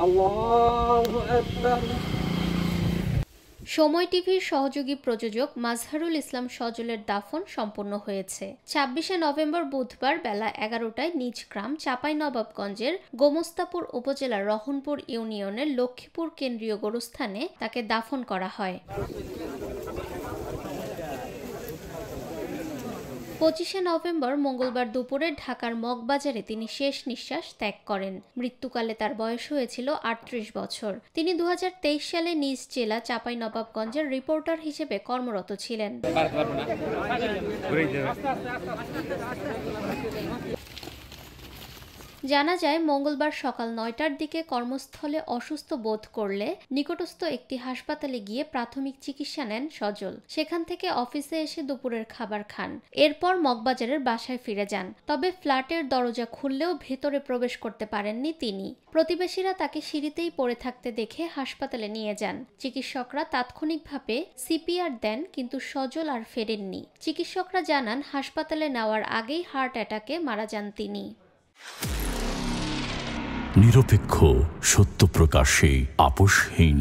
আল্লাহু আকবার। সময় টিভির সহযোগী প্রযোজক মাজহারুল ইসলাম সজলের দাফন সম্পন্ন হয়েছে ২৬শে নভেম্বর বুধবার বেলা ১১টায় নিজ গ্রাম চাঁপাইনবাবগঞ্জের গোমস্তাপুর উপজেলার রহনপুর ইউনিয়নের লক্ষ্মীপুর কেন্দ্রীয় গোরস্থানে তাকে দাফন করা হয়। ২৫শে নভেম্বর মঙ্গলবার দুপুরে ঢাকার মগবাজারে তিনি শেষ নিঃশ্বাস ত্যাগ করেন। মৃত্যুকালে তার বয়স হয়েছিল ৩৮ বছর। তিনি ২০২৩ সালে নিজ জেলা চাঁপাইনবাবগঞ্জের রিপোর্টার হিসেবে কর্মরত ছিলেন। জানা যায় মঙ্গলবার সকাল ৯টার দিকে কর্মস্থলে অসুস্থ বোধ করলে নিকটস্থ একটি হাসপাতালে গিয়ে প্রাথমিক চিকিৎসা নেন সজল। সেখান থেকে অফিসে এসে দুপুরের খাবার খান। এরপর মগবাজারের বাসায় ফিরে যান। তবে ফ্ল্যাটের দরজা খুললেও ভেতরে প্রবেশ করতে পারেননি তিনি। প্রতিবেশীরা তাকে সিঁড়িতেই পড়ে থাকতে দেখে হাসপাতালে নিয়ে যান। চিকিৎসকরা তাৎক্ষণিকভাবে সিপিআর দেন, কিন্তু সজল আর ফেরেননি। চিকিৎসকরা জানান হাসপাতালে নেওয়ার আগেই হার্ট অ্যাটাকে মারা যান তিনি। নিরপেক্ষ, সত্য প্রকাশে আপোষহীন।